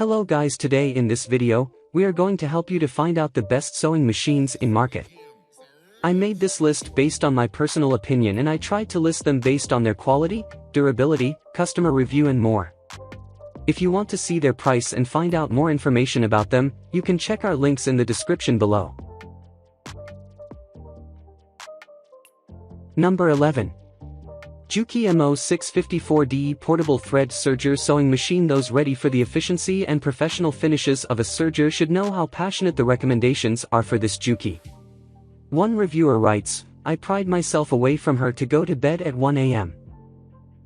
Hello guys, today in this video, we are going to help you to find out the best sewing machines in market. I made this list based on my personal opinion and I tried to list them based on their quality, durability, customer review and more. If you want to see their price and find out more information about them, you can check our links in the description below. Number 11. Juki MO654DE Portable Thread Serger Sewing Machine. Those ready for the efficiency and professional finishes of a serger should know how passionate the recommendations are for this Juki. One reviewer writes, "I pried myself away from her to go to bed at 1 a.m.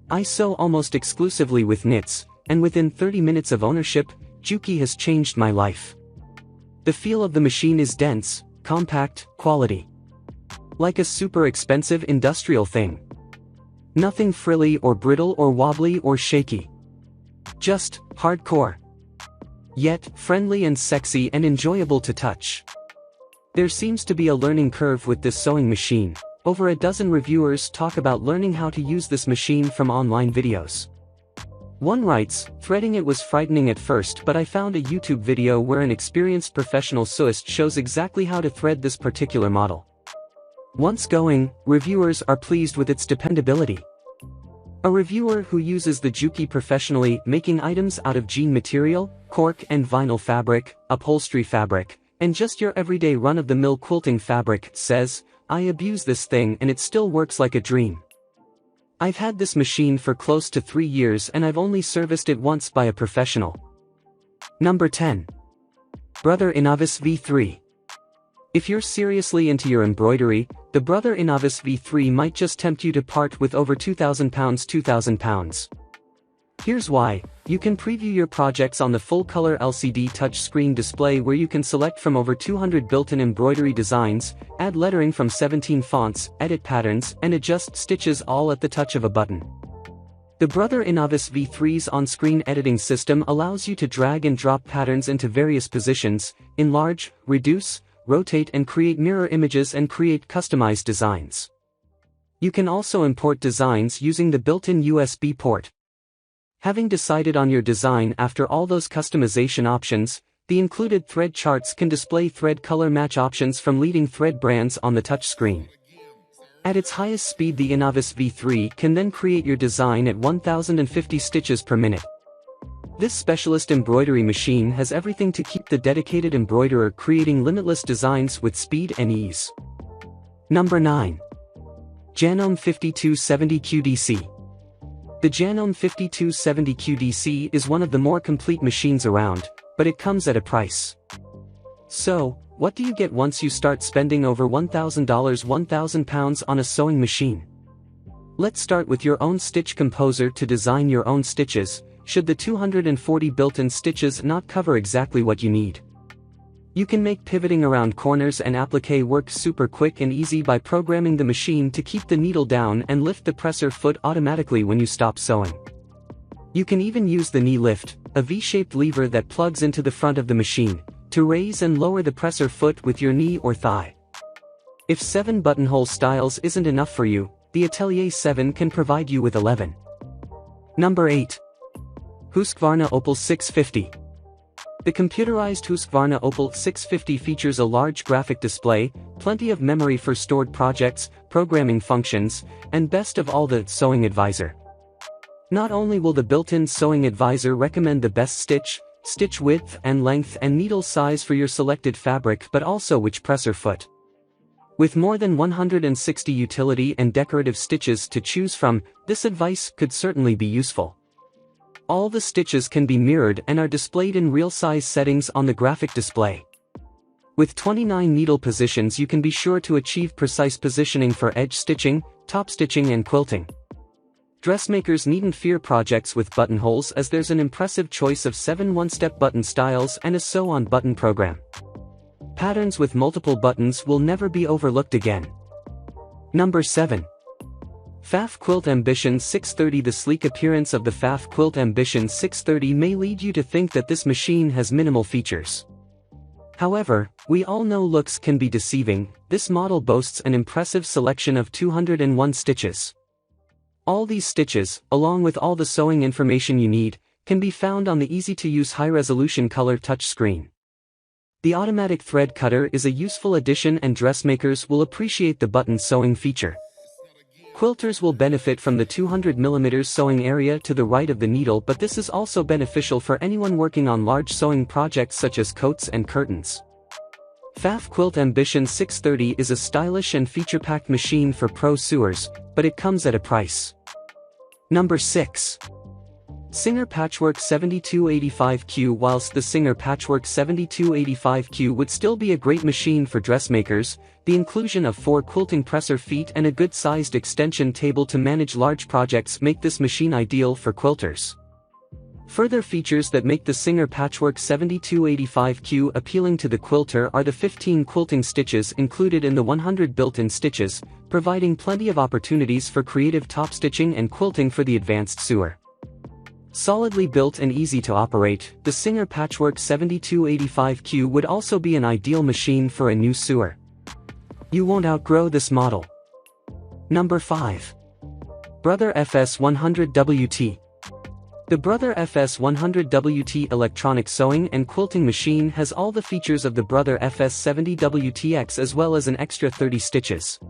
I sew almost exclusively with knits, and within 30 minutes of ownership, Juki has changed my life. The feel of the machine is dense, compact, quality. Like a super expensive industrial thing. Nothing frilly or brittle or wobbly or shaky. Just hardcore. Yet friendly and sexy and enjoyable to touch." There seems to be a learning curve with this sewing machine. Over a dozen reviewers talk about learning how to use this machine from online videos. One writes, "Threading it was frightening at first, but I found a YouTube video where an experienced professional sewist shows exactly how to thread this particular model. Once going, reviewers are pleased with its dependability." A reviewer who uses the Juki professionally, making items out of jean material, cork and vinyl fabric, upholstery fabric, and just your everyday run-of-the-mill quilting fabric, says, "I abuse this thing and it still works like a dream. I've had this machine for close to 3 years and I've only serviced it once by a professional." Number 10. Brother Innovis V3. If you're seriously into your embroidery, the Brother Innovis V3 might just tempt you to part with over £2,000. Here's why. You can preview your projects on the full-color LCD touchscreen display where you can select from over 200 built-in embroidery designs, add lettering from 17 fonts, edit patterns, and adjust stitches all at the touch of a button. The Brother Innovis V3's on-screen editing system allows you to drag and drop patterns into various positions, enlarge, reduce, rotate and create mirror images and create customized designs. You can also import designs using the built-in USB port. Having decided on your design after all those customization options, the included thread charts can display thread color match options from leading thread brands on the touchscreen. At its highest speed, the Innovis V3 can then create your design at 1050 stitches per minute. This specialist embroidery machine has everything to keep the dedicated embroiderer creating limitless designs with speed and ease. Number 9. Janome 5270 QDC. The Janome 5270 QDC is one of the more complete machines around, but it comes at a price. So, what do you get once you start spending over £1,000 on a sewing machine? Let's start with your own stitch composer to design your own stitches, should the 240 built-in stitches not cover exactly what you need. You can make pivoting around corners and applique work super quick and easy by programming the machine to keep the needle down and lift the presser foot automatically when you stop sewing. You can even use the knee lift, a V-shaped lever that plugs into the front of the machine, to raise and lower the presser foot with your knee or thigh. If 7 buttonhole styles isn't enough for you, the Atelier 7 can provide you with 11. Number 8. Husqvarna Opal 650. The computerized Husqvarna Opal 650 features a large graphic display, plenty of memory for stored projects, programming functions, and best of all, the sewing advisor. Not only will the built-in sewing advisor recommend the best stitch width and length and needle size for your selected fabric, but also which presser foot. With more than 160 utility and decorative stitches to choose from, this advice could certainly be useful. All the stitches can be mirrored and are displayed in real-size settings on the graphic display. With 29 needle positions, you can be sure to achieve precise positioning for edge stitching, top stitching and quilting. Dressmakers needn't fear projects with buttonholes, as there's an impressive choice of 7 one-step button styles and a sew-on button program. Patterns with multiple buttons will never be overlooked again. Number 7. Pfaff Quilt Ambition 630. The sleek appearance of the Pfaff Quilt Ambition 630 may lead you to think that this machine has minimal features. However, we all know looks can be deceiving. This model boasts an impressive selection of 201 stitches. All these stitches, along with all the sewing information you need, can be found on the easy-to-use high-resolution color touchscreen. The automatic thread cutter is a useful addition and dressmakers will appreciate the button sewing feature. Quilters will benefit from the 200mm sewing area to the right of the needle, but this is also beneficial for anyone working on large sewing projects such as coats and curtains. Pfaff Quilt Ambition 630 is a stylish and feature-packed machine for pro sewers, but it comes at a price. Number 6. Singer Patchwork 7285Q. Whilst the Singer Patchwork 7285Q would still be a great machine for dressmakers, the inclusion of 4 quilting presser feet and a good-sized extension table to manage large projects make this machine ideal for quilters. Further features that make the Singer Patchwork 7285Q appealing to the quilter are the 15 quilting stitches included in the 100 built-in stitches, providing plenty of opportunities for creative top stitching and quilting for the advanced sewer. Solidly built and easy to operate, the Singer Patchwork 7285Q would also be an ideal machine for a new sewer. You won't outgrow this model. Number 5. Brother FS100WT. The Brother FS100WT electronic sewing and quilting machine has all the features of the Brother FS70WTX as well as an extra 30 stitches.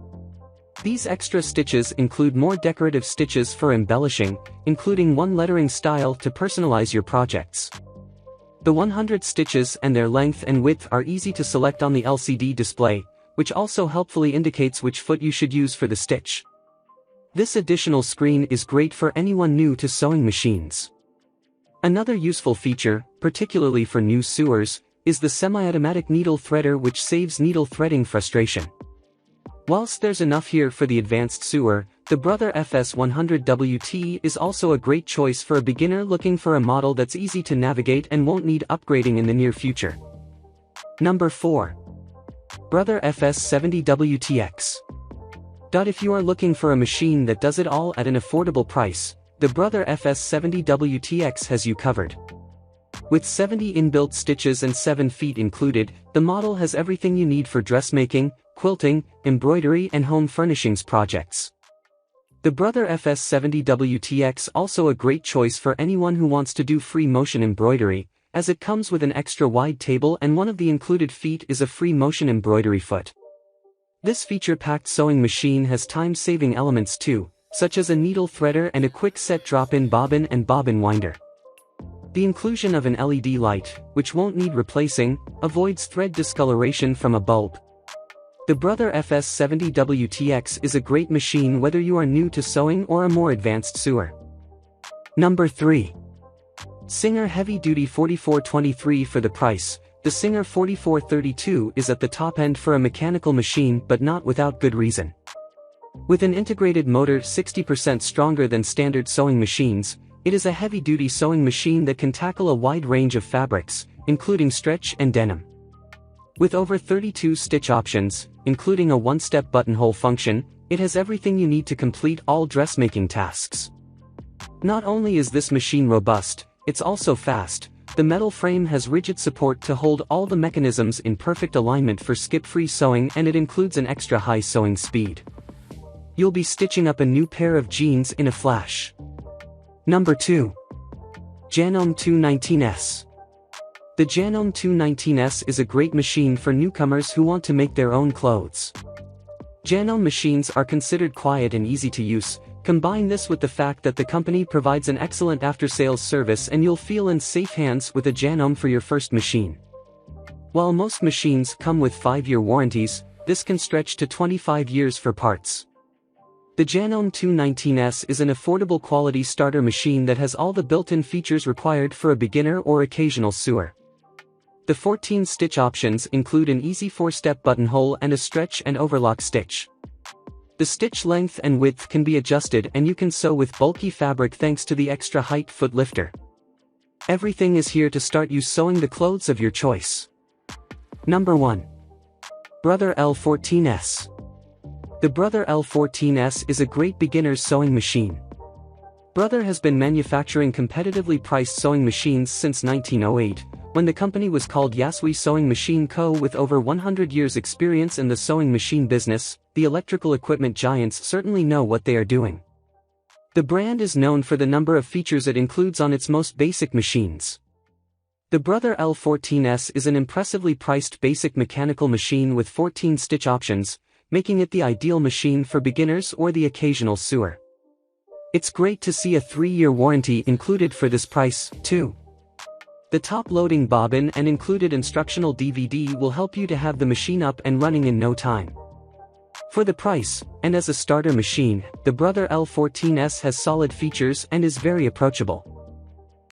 These extra stitches include more decorative stitches for embellishing, including one lettering style to personalize your projects. The 100 stitches and their length and width are easy to select on the LCD display, which also helpfully indicates which foot you should use for the stitch. This additional screen is great for anyone new to sewing machines. Another useful feature, particularly for new sewers, is the semi-automatic needle threader, which saves needle threading frustration. Whilst there's enough here for the advanced sewer, the Brother FS100WT is also a great choice for a beginner looking for a model that's easy to navigate and won't need upgrading in the near future. Number 4. Brother FS70WTX. If you are looking for a machine that does it all at an affordable price, the Brother FS70WTX has you covered. With 70 inbuilt stitches and 7 feet included, the model has everything you need for dressmaking, quilting, embroidery and home furnishings projects. The Brother FS70WTX also a great choice for anyone who wants to do free motion embroidery, as it comes with an extra wide table and one of the included feet is a free motion embroidery foot. This feature-packed sewing machine has time-saving elements too, such as a needle threader and a quick-set drop-in bobbin and bobbin winder. The inclusion of an LED light, which won't need replacing, avoids thread discoloration from a bulb. The Brother FS70WTX is a great machine whether you are new to sewing or a more advanced sewer. Number 3. Singer Heavy Duty 4423. For the price, the Singer 4432 is at the top end for a mechanical machine, but not without good reason. With an integrated motor 60% stronger than standard sewing machines, it is a heavy-duty sewing machine that can tackle a wide range of fabrics, including stretch and denim. With over 32 stitch options, including a one-step buttonhole function, it has everything you need to complete all dressmaking tasks. Not only is this machine robust, it's also fast. The metal frame has rigid support to hold all the mechanisms in perfect alignment for skip-free sewing, and it includes an extra high sewing speed. You'll be stitching up a new pair of jeans in a flash. Number 2. Janome 219S. The Janome 219S is a great machine for newcomers who want to make their own clothes. Janome machines are considered quiet and easy to use. Combine this with the fact that the company provides an excellent after-sales service and you'll feel in safe hands with a Janome for your first machine. While most machines come with 5-year warranties, this can stretch to 25 years for parts. The Janome 219S is an affordable quality starter machine that has all the built-in features required for a beginner or occasional sewer. The 14 stitch options include an easy 4-step buttonhole and a stretch and overlock stitch. The stitch length and width can be adjusted and you can sew with bulky fabric thanks to the extra height foot lifter. Everything is here to start you sewing the clothes of your choice. Number 1. Brother L14S. The Brother L14S is a great beginner's sewing machine. Brother has been manufacturing competitively priced sewing machines since 1908, when the company was called Yasui Sewing Machine Co. With over 100 years experience in the sewing machine business, the electrical equipment giants certainly know what they are doing. The brand is known for the number of features it includes on its most basic machines. The Brother L14S is an impressively priced basic mechanical machine with 14 stitch options, making it the ideal machine for beginners or the occasional sewer. It's great to see a 3-year warranty included for this price, too. The top-loading bobbin and included instructional DVD will help you to have the machine up and running in no time. For the price, and as a starter machine, the Brother L14S has solid features and is very approachable.